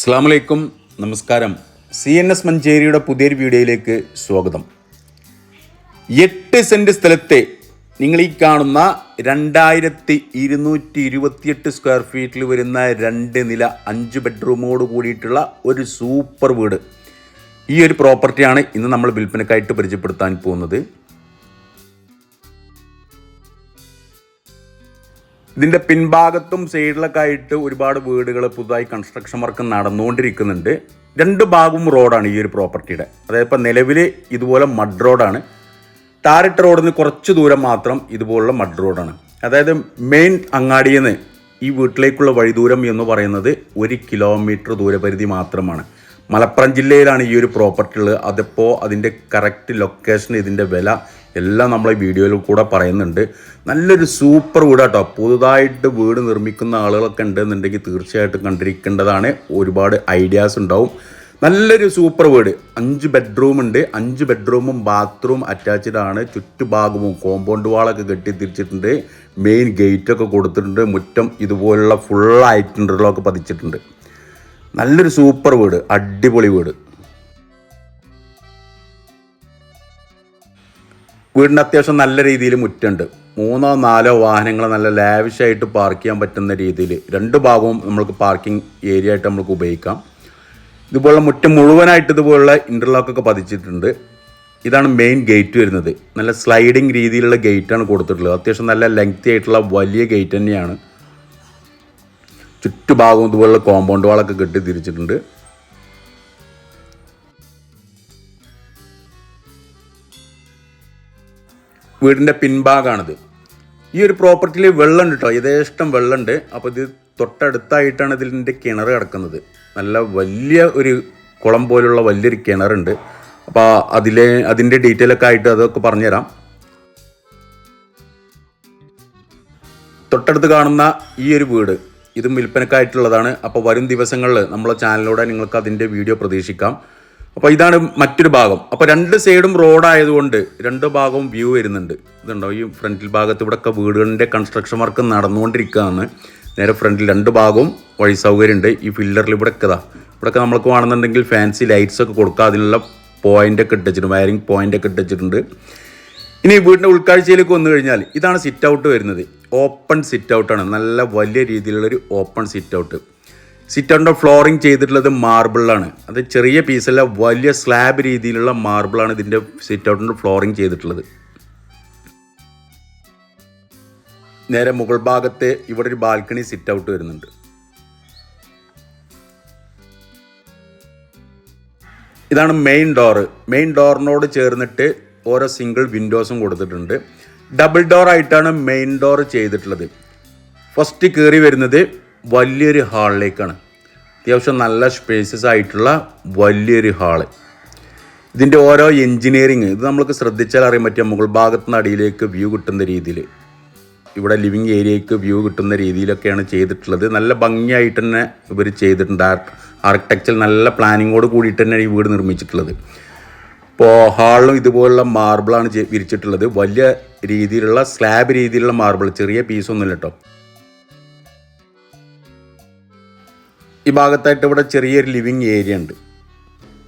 അസ്സലാമലൈക്കും, നമസ്കാരം. CNS മഞ്ചേരിയുടെ പുതിയൊരു വീഡിയോയിലേക്ക് സ്വാഗതം. 8 സെൻറ്റ് സ്ഥലത്തെ നിങ്ങൾ ഈ കാണുന്ന 2228 സ്ക്വയർ ഫീറ്റിൽ വരുന്ന 2 നില 5 ബെഡ്റൂമോട് കൂടിയിട്ടുള്ള ഒരു സൂപ്പർ വീട്. ഈ ഒരു പ്രോപ്പർട്ടിയാണ് ഇന്ന് നമ്മൾ വിൽപ്പനക്കായിട്ട് പരിചയപ്പെടുത്താൻ പോകുന്നത്. ഇതിൻ്റെ പിൻഭാഗത്തും സൈഡിലൊക്കെ ആയിട്ട് ഒരുപാട് വീടുകൾ പുതുതായി കൺസ്ട്രക്ഷൻ വർക്ക് നടന്നുകൊണ്ടിരിക്കുന്നുണ്ട്. 2 ഭാഗവും റോഡാണ് ഈ ഒരു പ്രോപ്പർട്ടിയുടെ. അതായത് ഇപ്പോൾ നിലവിൽ ഇതുപോലെ മഡ് റോഡാണ്. ടാറിട്ട റോഡിൽ നിന്ന് കുറച്ച് ദൂരം മാത്രം ഇതുപോലുള്ള മഡ് റോഡാണ്. അതായത് മെയിൻ അങ്ങാടിയിൽ നിന്ന് ഈ വീട്ടിലേക്കുള്ള വഴിദൂരം എന്ന് പറയുന്നത് 1 കിലോമീറ്റർ ദൂരപരിധി മാത്രമാണ്. മലപ്പുറം ജില്ലയിലാണ് ഈ ഒരു പ്രോപ്പർട്ടി ഉള്ളത്. അതിപ്പോൾ അതിൻ്റെ കറക്റ്റ് ലൊക്കേഷൻ, ഇതിൻ്റെ വില എല്ലാം നമ്മൾ ഈ വീഡിയോയിൽ കൂടെ പറയുന്നുണ്ട്. നല്ലൊരു സൂപ്പർ വീടാട്ടോ. പുതുതായിട്ട് വീട് നിർമ്മിക്കുന്ന ആളുകളൊക്കെ ഉണ്ടെന്നുണ്ടെങ്കിൽ തീർച്ചയായിട്ടും കണ്ടിരിക്കേണ്ടതാണ്. ഒരുപാട് ഐഡിയാസ് ഉണ്ടാവും. നല്ലൊരു സൂപ്പർ വീട്. 5 ബെഡ്റൂം ഉണ്ട്. 5 ബെഡ്റൂമും ബാത്റൂം അറ്റാച്ച്ഡ് ആണ്. ചുറ്റുഭാഗവും കോമ്പൗണ്ട് വാളൊക്കെ കെട്ടി തിരിച്ചിട്ടുണ്ട്. മെയിൻ ഗേറ്റൊക്കെ കൊടുത്തിട്ടുണ്ട്. മുറ്റം ഇതുപോലുള്ള ഫുള്ളായിട്ട് ഇൻ്റർലോക്ക് പതിച്ചിട്ടുണ്ട്. നല്ലൊരു സൂപ്പർ വീട്, അടിപൊളി വീട്. വീടിൻ്റെ അത്യാവശ്യം നല്ല രീതിയിൽ മുറ്റുണ്ട്. 3-4 വാഹനങ്ങൾ നല്ല ലാവിഷായിട്ട് പാർക്ക് ചെയ്യാൻ പറ്റുന്ന രീതിയിൽ 2 ഭാഗവും നമ്മൾക്ക് പാർക്കിംഗ് ഏരിയ ആയിട്ട് നമുക്ക് ഉപയോഗിക്കാം. ഇതുപോലുള്ള മുറ്റം മുഴുവനായിട്ട് ഇതുപോലുള്ള ഇൻ്റർലോക്കൊക്കെ പതിച്ചിട്ടുണ്ട്. ഇതാണ് മെയിൻ ഗേറ്റ് വരുന്നത്. നല്ല സ്ലൈഡിങ് രീതിയിലുള്ള ഗേറ്റാണ് കൊടുത്തിട്ടുള്ളത്. അത്യാവശ്യം നല്ല ലെങ്തി ആയിട്ടുള്ള വലിയ ഗേറ്റ് തന്നെയാണ്. ചുറ്റുഭാഗവും ഇതുപോലുള്ള കോമ്പൗണ്ട് വാളൊക്കെ കെട്ടി തിരിച്ചിട്ടുണ്ട്. വീടിൻ്റെ പിൻഭാഗമാണിത്. ഈ ഒരു പ്രോപ്പർട്ടിയിൽ വെള്ളമുണ്ട് കേട്ടോ, യഥേഷ്ടം വെള്ളമുണ്ട്. അപ്പോൾ ഇത് തൊട്ടടുത്തായിട്ടാണ് ഇതിൻ്റെ കിണർ കിടക്കുന്നത്. നല്ല വലിയ ഒരു കുളം പോലുള്ള വലിയൊരു കിണറുണ്ട്. അപ്പോൾ അതിൻ്റെ ഡീറ്റെയിൽ ഒക്കെ ആയിട്ട് അതൊക്കെ പറഞ്ഞുതരാം. തൊട്ടടുത്ത് കാണുന്ന ഈ ഒരു വീട് ഇതും വിൽപ്പനക്കായിട്ടുള്ളതാണ്. അപ്പോൾ വരും ദിവസങ്ങളിൽ നമ്മളെ ചാനലിലൂടെ നിങ്ങൾക്ക് അതിൻ്റെ വീഡിയോ പ്രതീക്ഷിക്കാം. അപ്പോൾ ഇതാണ് മറ്റൊരു ഭാഗം. അപ്പോൾ 2 സൈഡും റോഡായതുകൊണ്ട് 2 ഭാഗവും വ്യൂ വരുന്നുണ്ട്. ഇതുണ്ടോ, ഈ ഫ്രണ്ടിൽ ഭാഗത്ത് ഇവിടെയൊക്കെ വീടുകളുടെ കൺസ്ട്രക്ഷൻ വർക്ക് നടന്നുകൊണ്ടിരിക്കുകയാണ്. നേരെ ഫ്രണ്ടിൽ 2 ഭാഗവും വഴി സൗകര്യമുണ്ട്. ഈ ഫില്ലറിൽ ഇവിടെയൊക്കെ നമ്മൾക്ക് വേണമെന്നുണ്ടെങ്കിൽ ഫാൻസി ലൈറ്റ്സ് ഒക്കെ കൊടുക്കുക. അതിനുള്ള പോയിൻ്റൊക്കെ ഇട്ടിട്ടുണ്ട്, വയറിംഗ് പോയിൻ്റൊക്കെ ഇട്ടിട്ടുണ്ട്. ഇനി വീടിൻ്റെ ഉൾക്കാഴ്ചയിലേക്ക് വന്നു കഴിഞ്ഞാൽ ഇതാണ് സിറ്റ് ഔട്ട് വരുന്നത്. ഓപ്പൺ സിറ്റ് ഔട്ടാണ്. നല്ല വലിയ രീതിയിലുള്ളൊരു ഓപ്പൺ സിറ്റ് ഔട്ട്. സിറ്റ് ഔട്ടിൻ്റെ ഫ്ലോറിങ് ചെയ്തിട്ടുള്ളത് മാർബിളാണ്. അത് ചെറിയ പീസല്ല, വലിയ സ്ലാബ് രീതിയിലുള്ള മാർബിളാണ് ഇതിൻ്റെ സിറ്റ് ഔട്ടിൻ്റെ ഫ്ലോറിങ് ചെയ്തിട്ടുള്ളത്. നേരെ മുകൾ ഭാഗത്ത് ഇവിടെ ഒരു ബാൽക്കണി സിറ്റ് ഔട്ട് വരുന്നുണ്ട്. ഇതാണ് മെയിൻ ഡോറ്. മെയിൻ ഡോറിനോട് ചേർന്നിട്ട് ഓരോ സിംഗിൾ വിൻഡോസും കൊടുത്തിട്ടുണ്ട്. ഡബിൾ ഡോർ ആയിട്ടാണ് മെയിൻ ഡോർ ചെയ്തിട്ടുള്ളത്. ഫസ്റ്റ് കയറി വരുന്നത് വലിയൊരു ഹാളിലേക്കാണ്. അത്യാവശ്യം നല്ല സ്പേസസ് ആയിട്ടുള്ള വലിയൊരു ഹാള്. ഇതിൻ്റെ ഓരോ എൻജിനീയറിങ് ഇത് നമ്മൾക്ക് ശ്രദ്ധിച്ചാൽ അറിയാൻ പറ്റുക. മുകൾ ഭാഗത്ത് നിന്ന് അടിയിലേക്ക് വ്യൂ കിട്ടുന്ന രീതിയിൽ, ഇവിടെ ലിവിങ് ഏരിയയ്ക്ക് വ്യൂ കിട്ടുന്ന രീതിയിലൊക്കെയാണ് ചെയ്തിട്ടുള്ളത്. നല്ല ഭംഗിയായിട്ട് തന്നെ ഇവർ ചെയ്തിട്ടുണ്ട്. ആർക്കിടെക്ചർ നല്ല പ്ലാനിങ്ങോട് കൂടിയിട്ട് തന്നെ ഈ വീട് നിർമ്മിച്ചിട്ടുള്ളത്. ഇപ്പോൾ ഹാളിലും ഇതുപോലുള്ള മാർബിളാണ് വിരിച്ചിട്ടുള്ളത്. വലിയ രീതിയിലുള്ള സ്ലാബ് രീതിയിലുള്ള മാർബിൾ, ചെറിയ പീസൊന്നുമില്ല കേട്ടോ. ഈ ഭാഗത്തായിട്ട് ഇവിടെ ചെറിയൊരു ലിവിങ് ഏരിയ ഉണ്ട്.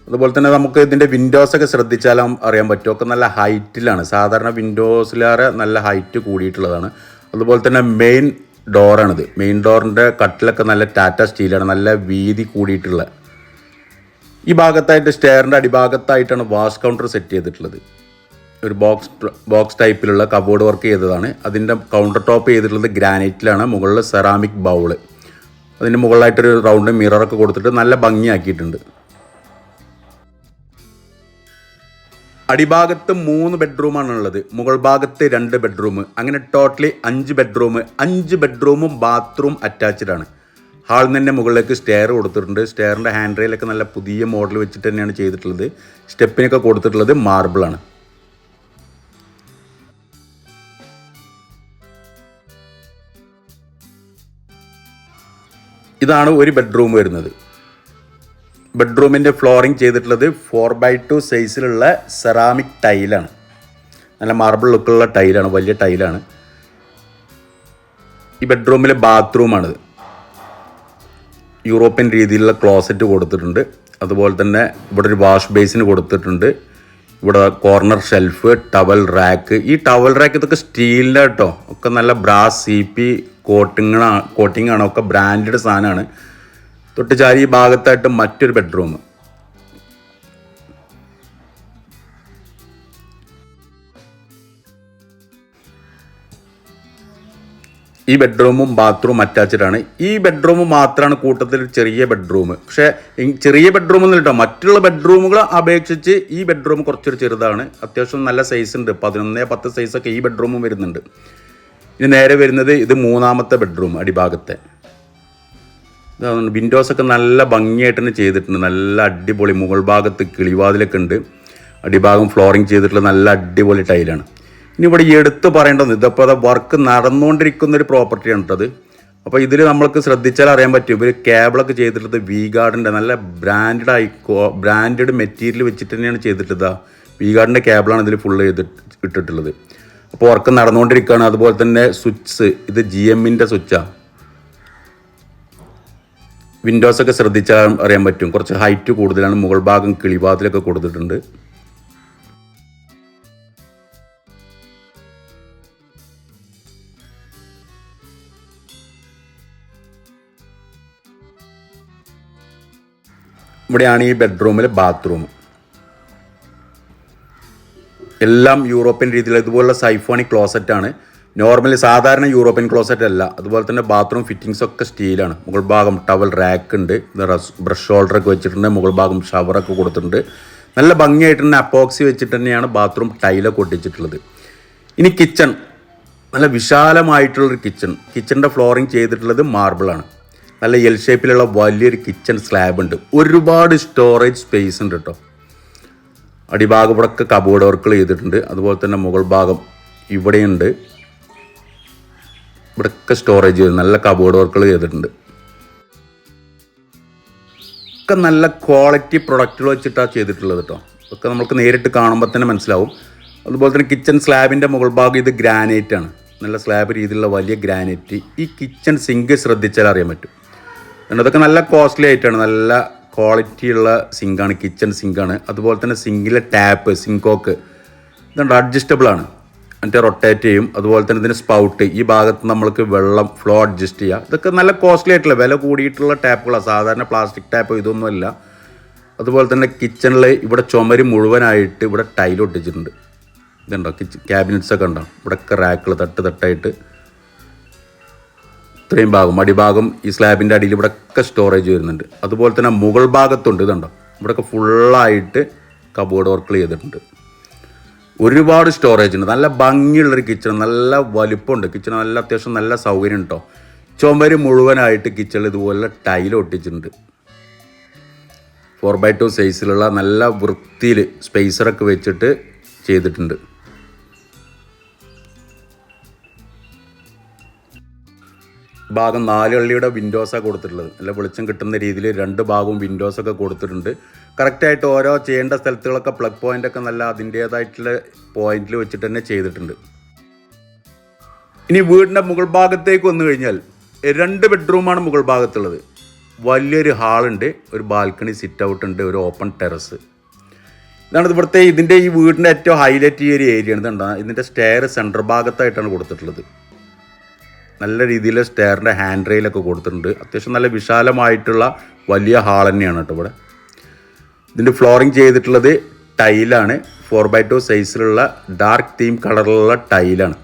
അതുപോലെ തന്നെ നമുക്ക് ഇതിൻ്റെ വിൻഡോസൊക്കെ ശ്രദ്ധിച്ചാലും അറിയാൻ പറ്റും. ഒക്കെ നല്ല ഹൈറ്റിലാണ്. സാധാരണ വിൻഡോസിലേറെ നല്ല ഹൈറ്റ് കൂടിയിട്ടുള്ളതാണ്. അതുപോലെ തന്നെ മെയിൻ ഡോറാണിത്. മെയിൻ ഡോറിൻ്റെ കട്ടിലൊക്കെ നല്ല ടാറ്റ സ്റ്റീലാണ്, നല്ല വീതി കൂടിയിട്ടുള്ള. ഈ ഭാഗത്തായിട്ട് സ്റ്റെയറിൻ്റെ അടിഭാഗത്തായിട്ടാണ് വാഷ് കൗണ്ടർ സെറ്റ് ചെയ്തിട്ടുള്ളത്. ഒരു ബോക്സ് ടൈപ്പിലുള്ള കബോർഡ് വർക്ക് ചെയ്തതാണ്. അതിൻ്റെ കൗണ്ടർ ടോപ്പ് ചെയ്തിട്ടുള്ളത് ഗ്രാനൈറ്റിലാണ്. മുകളിൽ സെറാമിക് ബൗള്, അതിൻ്റെ മുകളിലായിട്ടൊരു റൗണ്ട് മിററൊക്കെ കൊടുത്തിട്ട് നല്ല ഭംഗിയാക്കിയിട്ടുണ്ട്. അടിഭാഗത്ത് 3 ബെഡ്റൂമാണ് ഉള്ളത്. മുകൾ ഭാഗത്ത് 2 ബെഡ്റൂം. അങ്ങനെ ടോട്ടലി 5 ബെഡ്റൂം. 5 ബെഡ്റൂമും ബാത്റൂം അറ്റാച്ച്ഡ് ആണ്. ഹാളിൽ നിന്ന് തന്നെ മുകളിലേക്ക് സ്റ്റെയർ കൊടുത്തിട്ടുണ്ട്. സ്റ്റെയറിൻ്റെ ഹാൻഡ് റെയിലൊക്കെ നല്ല പുതിയ മോഡൽ വെച്ചിട്ട് തന്നെയാണ് ചെയ്തിട്ടുള്ളത്. സ്റ്റെപ്പിനൊക്കെ കൊടുത്തിട്ടുള്ളത് മാർബിളാണ്. ഇതാണ് ഒരു ബെഡ്റൂം വരുന്നത്. ബെഡ്റൂമിൻ്റെ ഫ്ലോറിങ് ചെയ്തിട്ടുള്ളത് 4x2 സൈസിലുള്ള സെറാമിക് ടൈലാണ്. നല്ല മാർബിൾ ലുക്കുള്ള ടൈലാണ്, വലിയ ടൈലാണ്. ഈ ബെഡ്റൂമിലെ ബാത്റൂമാണിത്. യൂറോപ്യൻ രീതിയിലുള്ള ക്ലോസറ്റ് കൊടുത്തിട്ടുണ്ട്. അതുപോലെ തന്നെ ഇവിടെ ഒരു വാഷ് ബേസിന് കൊടുത്തിട്ടുണ്ട്. ഇവിടെ കോർണർ ഷെൽഫ്, ടവൽ റാക്ക്. ഈ ടവൽ റാക്ക് ഇതൊക്കെ സ്റ്റീലിൻ്റെ കേട്ടോ, ഒക്കെ നല്ല ബ്രാസ് CP കോട്ടിംഗ് ആണ്, ഒക്കെ ബ്രാൻഡഡ് സാധനമാണ്. തൊട്ട് ചാരി ഈ ഭാഗത്തായിട്ട് മറ്റൊരു ബെഡ്റൂം. ഈ ബെഡ്റൂമും ബാത്റൂം അറ്റാച്ച്ഡ് ആണ്. ഈ ബെഡ്റൂം മാത്രമാണ് കൂട്ടത്തിൽ ചെറിയ ബെഡ്റൂം. പക്ഷേ ചെറിയ ബെഡ്റൂം ഒന്നും കേട്ടോ, മറ്റുള്ള ബെഡ്റൂമുകളെ അപേക്ഷിച്ച് ഈ ബെഡ്റൂം കുറച്ചൊരു ചെറുതാണ്. അത്യാവശ്യം നല്ല സൈസ് ഉണ്ട്, 11-10 സൈസൊക്കെ ഈ ബെഡ്റൂമും വരുന്നുണ്ട്. ഇനി നേരെ വരുന്നത് ഇത് മൂന്നാമത്തെ ബെഡ്റൂം, അടിഭാഗത്തെ. ഇതാണ് വിൻഡോസൊക്കെ നല്ല ഭംഗിയായിട്ട് തന്നെ ചെയ്തിട്ടുണ്ട്, നല്ല അടിപൊളി. മുകൾ ഭാഗത്ത് കിളിവാതിലൊക്കെ ഉണ്ട്, അടിഭാഗം ഫ്ലോറിങ് ചെയ്തിട്ടുള്ള നല്ല അടിപൊളി ടൈലാണ്. ഇനി ഇവിടെ എടുത്ത് പറയേണ്ടത്, ഇതിപ്പോൾ വർക്ക് നടന്നുകൊണ്ടിരിക്കുന്നൊരു പ്രോപ്പർട്ടിയാണ് കേട്ടത്. അപ്പോൾ ഇതിൽ നമ്മൾക്ക് ശ്രദ്ധിച്ചാൽ അറിയാൻ പറ്റും, ഇവർ കേബിളൊക്കെ ചെയ്തിട്ടുള്ളത് V-ഗാർഡിൻ്റെ നല്ല ബ്രാൻഡഡ് മെറ്റീരിയൽ വെച്ചിട്ട് തന്നെയാണ് ചെയ്തിട്ടുള്ളത്. V-ഗാർഡിൻ്റെ കേബിളാണ് ഇതിൽ ഫുള്ള് ഇട്ടിട്ടുള്ളത്. അപ്പോൾ വർക്ക് നടന്നുകൊണ്ടിരിക്കുകയാണ്. അതുപോലെ തന്നെ സ്വിച്ച്, ഇത് GMൻ്റെ സ്വിച്ചാണ്. വിൻഡോസൊക്കെ ശ്രദ്ധിച്ചാൽ അറിയാൻ പറ്റും, കുറച്ച് ഹൈറ്റ് കൂടുതലാണ്. മുകൾ ഭാഗം കിളിവാതിലൊക്കെ കൊടുത്തിട്ടുണ്ട്. ഇവിടെയാണ് ഈ ബെഡ്റൂമിൽ ബാത്റൂം. എല്ലാം യൂറോപ്യൻ രീതിയിൽ ഇതുപോലുള്ള സൈഫോണിക് ക്ലോസറ്റാണ്. നോർമലി സാധാരണ യൂറോപ്യൻ ക്ലോസറ്റ് അല്ല. അതുപോലെ തന്നെ ബാത്റൂം ഫിറ്റിങ്സ് ഒക്കെ സ്റ്റീലാണ്. മുകൾ ഭാഗം ടവൽ റാക്ക് ഉണ്ട്, ബ്രഷ് ഹോൾഡറൊക്കെ വെച്ചിട്ടുണ്ട്. മുകൾ ഭാഗം ഷവറൊക്കെ കൊടുത്തിട്ടുണ്ട്. നല്ല ഭംഗിയായിട്ട് തന്നെ അപ്പോക്സി വെച്ചിട്ട് തന്നെയാണ് ബാത്റൂം ടൈലൊക്കെ ഒട്ടിച്ചിട്ടുള്ളത്. ഇനി കിച്ചൺ, നല്ല വിശാലമായിട്ടുള്ളൊരു കിച്ചണിൻ്റെ ഫ്ലോറിങ് ചെയ്തിട്ടുള്ളത് മാർബിളാണ്. നല്ല എൽ ഷേപ്പിലുള്ള വലിയൊരു കിച്ചൺ സ്ലാബ് ഉണ്ട്. ഒരുപാട് സ്റ്റോറേജ് സ്പേസ് ഉണ്ട് കേട്ടോ. അടിഭാഗം ഇവിടെയൊക്കെ കബോർഡ് വർക്കുകൾ ചെയ്തിട്ടുണ്ട്. അതുപോലെ തന്നെ മുകൾ ഭാഗം ഇവിടെയുണ്ട്, ഇവിടെയൊക്കെ സ്റ്റോറേജ് ചെയ്ത് നല്ല കബോർഡ് വർക്കുകൾ ചെയ്തിട്ടുണ്ട്. ഒക്കെ നല്ല ക്വാളിറ്റി പ്രൊഡക്റ്റുകൾ വെച്ചിട്ടാണ് ചെയ്തിട്ടുള്ളത് കേട്ടോ. ഒക്കെ നമുക്ക് നേരിട്ട് കാണുമ്പോൾ തന്നെ മനസ്സിലാവും. അതുപോലെ തന്നെ കിച്ചൺ സ്ലാബിൻ്റെ മുകൾ ഭാഗം ഇത് ഗ്രാനൈറ്റ് ആണ്, നല്ല സ്ലാബ് രീതിയിലുള്ള വലിയ ഗ്രാനൈറ്റ്. ഈ കിച്ചൺ സിങ്ക് ശ്രദ്ധിച്ചാൽ അറിയാൻ പറ്റും. അതൊക്കെ നല്ല കോസ്റ്റ്ലി ആയിട്ടാണ്, നല്ല ക്വാളിറ്റിയുള്ള സിങ്കാണ്, കിച്ചൺ സിങ്കാണ്. അതുപോലെ തന്നെ സിങ്കിലെ ടാപ്പ്, സിങ്കോക്ക് ഇതുണ്ട്, അഡ്ജസ്റ്റബിളാണ്, മറ്റേ റൊട്ടേറ്റ് ചെയ്യും. അതുപോലെ തന്നെ ഇതിന് സ്പൗട്ട്, ഈ ഭാഗത്ത് നമ്മൾക്ക് വെള്ളം ഫ്ലോ അഡ്ജസ്റ്റ് ചെയ്യുക. ഇതൊക്കെ നല്ല കോസ്റ്റ്ലി ആയിട്ടുള്ള വില കൂടിയിട്ടുള്ള ടാപ്പുകളാണ്, സാധാരണ പ്ലാസ്റ്റിക് ടാപ്പ് ഇതൊന്നുമല്ല. അതുപോലെ തന്നെ കിച്ചണിൽ ഇവിടെ ചുമര് മുഴുവനായിട്ട് ഇവിടെ ടൈൽ ഒട്ടിച്ചിട്ടുണ്ട്. ഇതുണ്ടോ, ക്യാബിനറ്റ്സൊക്കെ ഉണ്ടാവും. ഇവിടെയൊക്കെ റാക്കുകൾ തട്ടായിട്ട് ഇത്രയും ഭാഗം, അടിഭാഗം ഈ സ്ലാബിൻ്റെ അടിയിൽ ഇവിടെയൊക്കെ സ്റ്റോറേജ് വരുന്നുണ്ട്. അതുപോലെ തന്നെ മുകൾ ഭാഗത്തുണ്ട്, ഇതുണ്ടോ, ഇവിടെയൊക്കെ ഫുള്ളായിട്ട് കബോർഡ് വർക്കുകൾ ചെയ്തിട്ടുണ്ട്. ഒരുപാട് സ്റ്റോറേജ് ഉണ്ട്. നല്ല ഭംഗിയുള്ളൊരു കിച്ചൺ, നല്ല വലിപ്പമുണ്ട് കിച്ചൺ, നല്ല അത്യാവശ്യം നല്ല സൗകര്യം കേട്ടോ. ചുമര് മുഴുവനായിട്ട് കിച്ചണിൽ ഇതുപോലെ ടൈൽ ഒട്ടിച്ചിട്ടുണ്ട്. 4x2 സൈസിലുള്ള നല്ല വൃത്തിയിൽ സ്പേസറൊക്കെ വെച്ചിട്ട് ചെയ്തിട്ടുണ്ട്. ഭാഗം 4 കള്ളിയുടെ വിൻഡോസാണ് കൊടുത്തിട്ടുള്ളത്. നല്ല വെളിച്ചം കിട്ടുന്ന രീതിയിൽ 2 ഭാഗവും വിൻഡോസൊക്കെ കൊടുത്തിട്ടുണ്ട്. കറക്റ്റായിട്ട് ഓരോ ചെയ്യേണ്ട സ്ഥലത്തുകളൊക്കെ പ്ലഗ് പോയിൻ്റൊക്കെ നല്ല അതിൻ്റേതായിട്ടുള്ള പോയിന്റിൽ വെച്ചിട്ട് തന്നെ ചെയ്തിട്ടുണ്ട്. ഇനി വീടിൻ്റെ മുകൾ ഭാഗത്തേക്ക് വന്നു കഴിഞ്ഞാൽ 2 ബെഡ്റൂമാണ് മുകൾ ഭാഗത്തുള്ളത്. വലിയൊരു ഹാളുണ്ട്, ഒരു ബാൽക്കണി, സിറ്റ് ഔട്ട് ഉണ്ട്, ഒരു ഓപ്പൺ ടെറസ്. ഇതാണ് ഇവിടുത്തെ ഇതിൻ്റെ ഈ വീടിൻ്റെ ഏറ്റവും ഹൈലൈറ്റ് ഈ ഒരു ഏരിയ ആണ്. ഇതുണ്ടാകും, ഇതിൻ്റെ സ്റ്റെയർ സെൻറ്റർ ഭാഗത്തായിട്ടാണ് കൊടുത്തിട്ടുള്ളത്. നല്ല രീതിയിൽ സ്റ്റെയറിൻ്റെ ഹാൻഡ് റെയിലൊക്കെ കൊടുത്തിട്ടുണ്ട്. അത്യാവശ്യം നല്ല വിശാലമായിട്ടുള്ള വലിയ ഹാൾ തന്നെയാണ് കേട്ടോ ഇവിടെ. ഇതിൻ്റെ ഫ്ലോറിങ് ചെയ്തിട്ടുള്ളത് ടൈലാണ്, 4x2 സൈസിലുള്ള ഡാർക്ക് തീം കളറിലുള്ള ടൈലാണ്.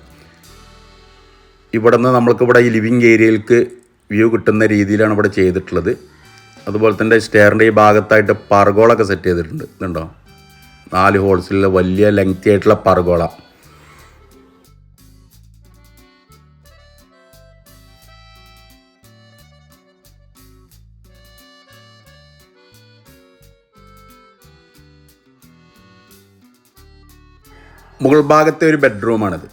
ഇവിടെ നിന്ന് നമ്മൾക്കിവിടെ ഈ ലിവിങ് ഏരിയയിലേക്ക് വ്യൂ കിട്ടുന്ന രീതിയിലാണ് ഇവിടെ ചെയ്തിട്ടുള്ളത്. അതുപോലെ തന്നെ സ്റ്റെയറിൻ്റെ ഈ ഭാഗത്തായിട്ട് പർഗോളൊക്കെ സെറ്റ് ചെയ്തിട്ടുണ്ട്. ഇതുണ്ടോ, 4 ഹോൾസിലുള്ള വലിയ ലെങ്തി ആയിട്ടുള്ള പർഗോള. മുകൾ ഭാഗത്തെ ഒരു ബെഡ്റൂമാണിത്.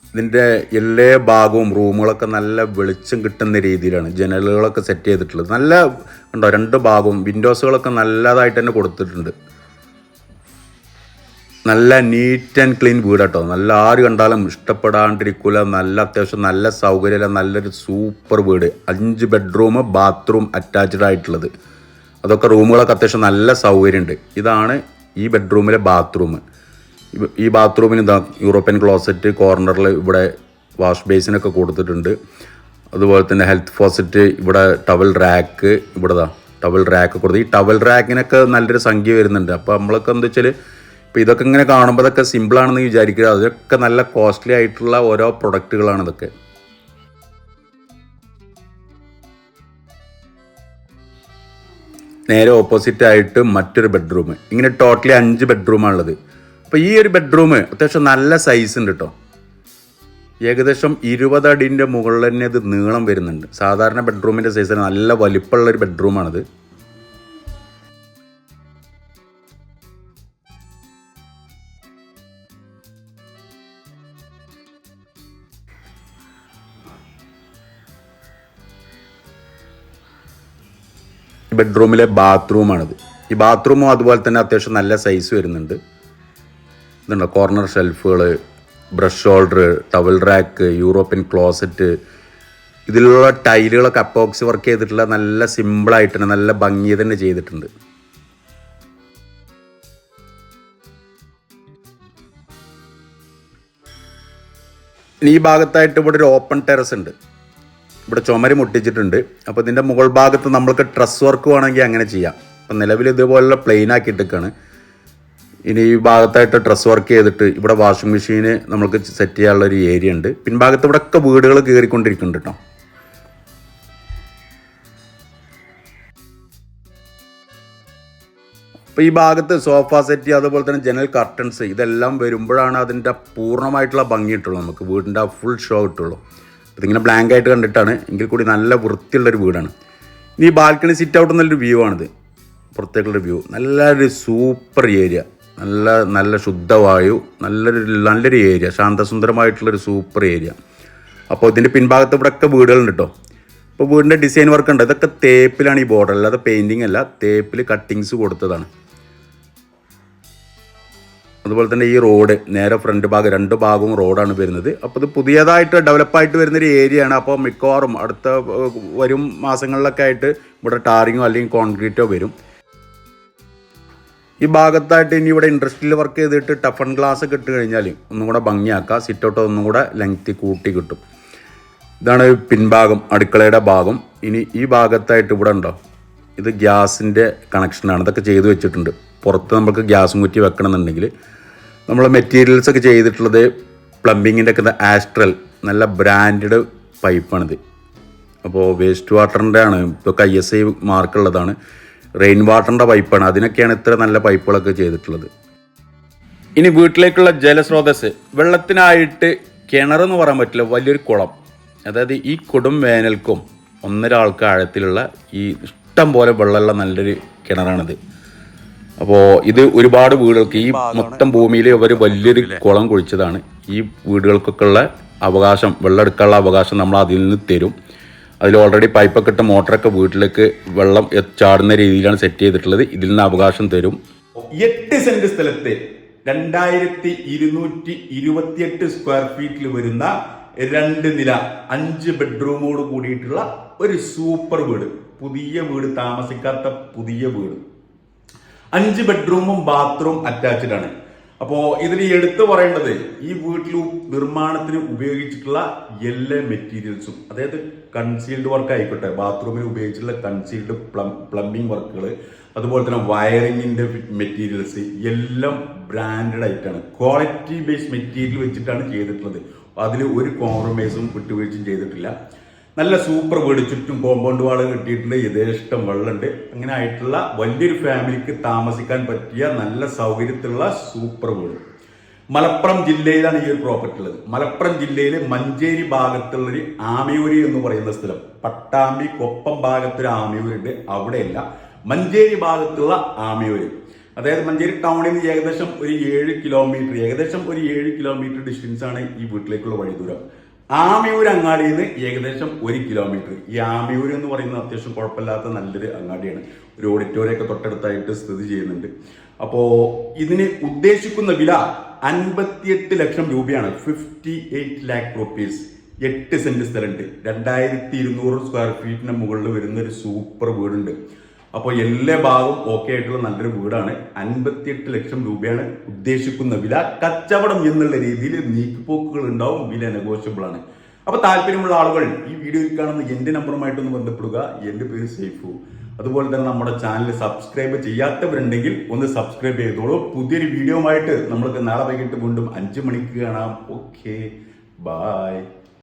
ഇതിൻ്റെ എല്ലാ ഭാഗവും റൂമുകളൊക്കെ നല്ല വെളിച്ചം കിട്ടുന്ന രീതിയിലാണ് ജനലുകളൊക്കെ സെറ്റ് ചെയ്തിട്ടുള്ളത്. നല്ല ഉണ്ടോ, 2 ഭാഗവും വിൻഡോസുകളൊക്കെ നല്ലതായിട്ട് തന്നെ കൊടുത്തിട്ടുണ്ട്. നല്ല നീറ്റ് ആൻഡ് ക്ലീൻ വീട് കേട്ടോ. നല്ല ആര് കണ്ടാലും ഇഷ്ടപ്പെടാണ്ടിരിക്കില്ല. നല്ല അത്യാവശ്യം നല്ല സൗകര്യമുള്ള നല്ലൊരു സൂപ്പർ വീട്. 5 ബെഡ്റൂം, ബാത്റൂം അറ്റാച്ച്ഡ് ആയിട്ടുള്ളത്. അതൊക്കെ റൂമുകളൊക്കെ അത്യാവശ്യം നല്ല സൗകര്യമുണ്ട്. ഇതാണ് ഈ ബെഡ്റൂമിലെ ബാത്റൂം. ഈ ബാത്റൂമിന് ഇതാ യൂറോപ്യൻ ക്ലോസറ്റ്, കോർണറിൽ ഇവിടെ വാഷ് ബേസിനൊക്കെ കൊടുത്തിട്ടുണ്ട്. അതുപോലെ തന്നെ ഹെൽത്ത് ഫോസറ്റ്, ഇവിടെ ടവൽ റാക്ക്, ഇവിടെ ടവൽ റാക്ക് കൊടുത്ത്. ഈ ടവൽ റാക്കിനൊക്കെ നല്ലൊരു സംഖ്യ വരുന്നുണ്ട്. അപ്പോൾ നമ്മളൊക്കെ എന്താ വെച്ചാൽ ഇപ്പോൾ ഇതൊക്കെ ഇങ്ങനെ കാണുമ്പോൾ ഇതൊക്കെ സിമ്പിളാണെന്ന് വിചാരിക്കുക. അതൊക്കെ നല്ല കോസ്റ്റ്ലി ആയിട്ടുള്ള ഓരോ പ്രൊഡക്റ്റുകളാണ് ഇതൊക്കെ. നേരെ ഓപ്പോസിറ്റ് ആയിട്ട് മറ്റൊരു ബെഡ്റൂം. ഇങ്ങനെ ടോട്ടലി 5 ബെഡ്റൂമാണുള്ളത്. അപ്പോൾ ഈ ഒരു ബെഡ്റൂം അത്യാവശ്യം നല്ല സൈസ് ഉണ്ട് കേട്ടോ. ഏകദേശം 20 അടിൻ്റെ മുകളിൽ തന്നെ ഇത് നീളം വരുന്നുണ്ട്. സാധാരണ ബെഡ്റൂമിൻ്റെ സൈസിന് നല്ല വലിപ്പമുള്ളൊരു ബെഡ്റൂമാണിത്. ബെഡ്റൂമിലെ ബാത്റൂമാണിത്. ഈ ബാത്റൂമും അതുപോലെ തന്നെ അത്യാവശ്യം നല്ല സൈസ് വരുന്നുണ്ട്. ഇതുണ്ടോ കോർണർ ഷെൽഫുകൾ, brush holder, towel rack, European closet. ഇതിലുള്ള ടൈലുകളൊക്കെ അപ്പോക്സി വർക്ക് ചെയ്തിട്ടുള്ള നല്ല സിമ്പിളായിട്ട് തന്നെ നല്ല ഭംഗി തന്നെ ചെയ്തിട്ടുണ്ട്. ഇനി ഈ ഭാഗത്തായിട്ട് ഇവിടെ ഒരു ഓപ്പൺ ടെറസ് ഉണ്ട്. ഇവിടെ ചുമര് മുട്ടിച്ചിട്ടുണ്ട്. അപ്പോൾ ഇതിൻ്റെ മുകൾ ഭാഗത്ത് നമ്മൾക്ക് ട്രസ് വർക്ക് വേണമെങ്കിൽ അങ്ങനെ ചെയ്യാം. അപ്പം നിലവിൽ ഇതുപോലുള്ള പ്ലെയിൻ ആക്കിയിട്ടൊക്കെയാണ്. ഇനി ഈ ഭാഗത്തായിട്ട് ഡ്രസ് വർക്ക് ചെയ്തിട്ട് ഇവിടെ വാഷിംഗ് മെഷീന് നമുക്ക് സെറ്റ് ചെയ്യാനുള്ളൊരു ഏരിയ ഉണ്ട്. പിൻഭാഗത്ത് ഇവിടെ ഒക്കെ വീടുകൾ കയറിക്കൊണ്ടിരിക്കുന്നുണ്ട് കേട്ടോ. അപ്പോൾ ഈ ഭാഗത്ത് സോഫ സെറ്റ്, അതുപോലെ തന്നെ ജനൽ കർട്ടൻസ്, ഇതെല്ലാം വരുമ്പോഴാണ് അതിൻ്റെ പൂർണ്ണമായിട്ടുള്ള ഭംഗി കിട്ടുള്ളൂ. നമുക്ക് വീടിൻ്റെ ഫുൾ ഷോ കിട്ടുള്ളൂ. ഇതിങ്ങനെ ബ്ലാങ്ക് ആയിട്ട് കണ്ടിട്ടാണ്, എങ്കിൽ കൂടി നല്ല വൃത്തിയുള്ളൊരു വീടാണ്. ഇനി ഈ ബാൽക്കണി സിറ്റ് ഔട്ട് എന്നൊരു വ്യൂ ആണിത്. പുറത്തേക്കുള്ളൊരു വ്യൂ, നല്ലൊരു സൂപ്പർ ഏരിയ, നല്ല ശുദ്ധവായു, നല്ലൊരു ഏരിയ, ശാന്തസുന്ദരമായിട്ടുള്ളൊരു സൂപ്പർ ഏരിയ. അപ്പോൾ ഇതിൻ്റെ പിൻഭാഗത്ത് ഇവിടെയൊക്കെ വീടുകളുണ്ട് കേട്ടോ. അപ്പോൾ വീടിൻ്റെ ഡിസൈൻ വർക്ക് ഉണ്ട്. ഇതൊക്കെ തേപ്പിലാണ് ഈ ബോർഡർ, അല്ലാതെ പെയിൻറ്റിങ് അല്ല, തേപ്പിൽ കട്ടിങ്സ് കൊടുത്തതാണ്. അതുപോലെ തന്നെ ഈ റോഡ് നേരെ ഫ്രണ്ട് ഭാഗം 2 ഭാഗവും റോഡാണ് വരുന്നത്. അപ്പോൾ ഇത് പുതിയതായിട്ട് ഡെവലപ്പായിട്ട് വരുന്നൊരു ഏരിയയാണ്. അപ്പോൾ മിക്കവാറും അടുത്ത വരും മാസങ്ങളിലൊക്കെ ആയിട്ട് ഇവിടെ ടാറിങ്ങോ അല്ലെങ്കിൽ കോൺക്രീറ്റോ വരും. ഈ ഭാഗത്തായിട്ട് ഇനി ഇവിടെ ഇൻഡസ്ട്രിയിൽ വർക്ക് ചെയ്തിട്ട് ടഫൺ ഗ്ലാസ് ഒക്കെ ഇട്ട് കഴിഞ്ഞാൽ ഒന്നും കൂടെ ഭംഗിയാക്കുക. സിറ്റ് ഔട്ട് ഒന്നും കൂടെ ലെങ്തി കൂട്ടി കിട്ടും. ഇതാണ് പിൻഭാഗം, അടുക്കളയുടെ ഭാഗം. ഇനി ഈ ഭാഗത്തായിട്ട് ഇവിടെ ഉണ്ടോ, ഇത് ഗ്യാസിൻ്റെ കണക്ഷനാണ്. ഇതൊക്കെ ചെയ്ത് വെച്ചിട്ടുണ്ട്. പുറത്ത് നമുക്ക് ഗ്യാസ് കുറ്റി വെക്കണമെന്നുണ്ടെങ്കിൽ നമ്മൾ മെറ്റീരിയൽസ് ഒക്കെ ചെയ്തിട്ടുള്ളത് പ്ലംബിങ്ങിൻ്റെ ഒക്കെ ആസ്ട്രൽ, നല്ല ബ്രാൻഡഡ് പൈപ്പാണിത്. അപ്പോൾ വേസ്റ്റ് വാട്ടറിൻ്റെ ആണ്, ഇതൊക്കെ ISI മാർക്കുള്ളതാണ്. റെയിൻ വാട്ടറിൻ്റെ പൈപ്പാണ്. അതിനൊക്കെയാണ് ഇത്ര നല്ല പൈപ്പുകളൊക്കെ ചെയ്തിട്ടുള്ളത്. ഇനി വീട്ടിലേക്കുള്ള ജലസ്രോതസ്, വെള്ളത്തിനായിട്ട് കിണറെന്ന് പറയാൻ പറ്റില്ല, വലിയൊരു കുളം. അതായത് ഈ കൊടും വേനൽക്കും 1.5 ആൾക്ക് ആഴത്തിലുള്ള ഈ ഇഷ്ടം പോലെ വെള്ളമുള്ള നല്ലൊരു കിണറാണിത്. അപ്പോൾ ഇത് ഒരുപാട് വീടുകൾക്ക്, ഈ മൊത്തം ഭൂമിയിൽ ഇവർ വലിയൊരു കുളം കുഴിച്ചതാണ്. ഈ വീടുകൾക്കൊക്കെ ഉള്ള അവകാശം, വെള്ളം എടുക്കാനുള്ള അവകാശം നമ്മൾ അതിൽ നിന്ന് തരും. അതിൽ ഓൾറെഡി പൈപ്പൊക്കെ ഇട്ട് മോട്ടറൊക്കെ വീട്ടിലേക്ക് വെള്ളം ചാടുന്ന രീതിയിലാണ് സെറ്റ് ചെയ്തിട്ടുള്ളത്. ഇതിൽ നിന്ന് അവകാശം തരും. 8 സെന്റ് സ്ഥലത്ത് 2228 സ്ക്വയർ ഫീറ്റിൽ വരുന്ന 2 നില 5 ബെഡ്റൂമോട് കൂടിയിട്ടുള്ള ഒരു സൂപ്പർ വീട്. പുതിയ വീട്, താമസിക്കാത്ത പുതിയ വീട്. 5 ബെഡ്റൂമും ബാത്റൂം അറ്റാച്ച്ഡ് ആണ്. അപ്പോൾ ഇതിൽ എടുത്തു പറയേണ്ടത്, ഈ വീട്ടിൽ നിർമ്മാണത്തിന് ഉപയോഗിച്ചിട്ടുള്ള എല്ലാ മെറ്റീരിയൽസും, അതായത് കൺസീൽഡ് വർക്ക് ആയിക്കോട്ടെ, ബാത്റൂമിൽ ഉപയോഗിച്ചിട്ടുള്ള കൺസീൽഡ് പ്ലംബിംഗ് വർക്കുകൾ, അതുപോലെ തന്നെ വയറിങ്ങിൻ്റെ മെറ്റീരിയൽസ് എല്ലാം ബ്രാൻഡഡ് ആയിട്ടാണ്, ക്വാളിറ്റി ബേസ്ഡ് മെറ്റീരിയൽ വെച്ചിട്ടാണ് ചെയ്തിട്ടുള്ളത്. അതിൽ ഒരു കോംപ്രമൈസും വിട്ടുവീഴ്ചയും ചെയ്തിട്ടില്ല. നല്ല സൂപ്പർ വീട്, ചുറ്റും കോമ്പൗണ്ട് വാള് കിട്ടിയിട്ടുണ്ട്, യഥേഷ്ടം വെള്ളമുണ്ട്. അങ്ങനെ ആയിട്ടുള്ള വലിയൊരു ഫാമിലിക്ക് താമസിക്കാൻ പറ്റിയ നല്ല സൗകര്യത്തിലുള്ള സൂപ്പർ വീട്. മലപ്പുറം ജില്ലയിലാണ് ഈ ഒരു പ്രോപ്പർട്ടി ഉള്ളത്. മലപ്പുറം ജില്ലയിലെ മഞ്ചേരി ഭാഗത്തുള്ളൊരു ആമയൂര് എന്ന് പറയുന്ന സ്ഥലം, പട്ടാമ്പി കൊപ്പം ഭാഗത്തൊരു ആമയൂരുണ്ട്, അവിടെയല്ല, മഞ്ചേരി ഭാഗത്തുള്ള ആമയൂര്. അതായത് മഞ്ചേരി ടൗണിൽ നിന്ന് ഏകദേശം ഒരു 7 കിലോമീറ്റർ ഡിസ്റ്റൻസ് ആണ് ഈ വീട്ടിലേക്കുള്ള വഴിദൂരം. ആമിയൂർ അങ്ങാടിയിൽ നിന്ന് ഏകദേശം 1 കിലോമീറ്റർ. ഈ ആമിയൂർ എന്ന് പറയുന്നത് അത്യാവശ്യം കുഴപ്പമില്ലാത്ത നല്ലൊരു അങ്ങാടിയാണ്. ഒരു ഓഡിറ്റോറിയം ഒക്കെ തൊട്ടടുത്തായിട്ട് സ്ഥിതി ചെയ്യുന്നുണ്ട്. അപ്പോൾ ഇതിന് ഉദ്ദേശിക്കുന്ന വില 58 ലക്ഷം രൂപയാണ്. 58 lakh rupees. 8 സെന്റ് സ്ഥലമുണ്ട്. 2200 സ്ക്വയർ ഫീറ്റിന് മുകളിൽ വരുന്ന ഒരു സൂപ്പർ വീടുണ്ട്. അപ്പോൾ എല്ലാ ഭാഗവും ഓക്കെ ആയിട്ടുള്ള നല്ലൊരു വീടാണ്. 58 ലക്ഷം രൂപയാണ് ഉദ്ദേശിക്കുന്ന വില. കച്ചവടം എന്നുള്ള രീതിയിൽ നീക്കുപോക്കുകൾ ഉണ്ടാവും. വില നെഗോഷ്യബിൾ ആണ്. അപ്പൊ താല്പര്യമുള്ള ആളുകൾ ഈ വീഡിയോയിൽ കാണുന്ന എന്റെ നമ്പറുമായിട്ടൊന്ന് ബന്ധപ്പെടുക. എന്റെ പേര് സൈഫു. അതുപോലെ തന്നെ നമ്മുടെ ചാനൽ സബ്സ്ക്രൈബ് ചെയ്യാത്തവരുണ്ടെങ്കിൽ ഒന്ന് സബ്സ്ക്രൈബ് ചെയ്തോളൂ. പുതിയൊരു വീഡിയോ ആയിട്ട് നമ്മൾക്ക് നാളെ വൈകിട്ട് വീണ്ടും 5 മണിക്ക് കാണാം. Okay, by.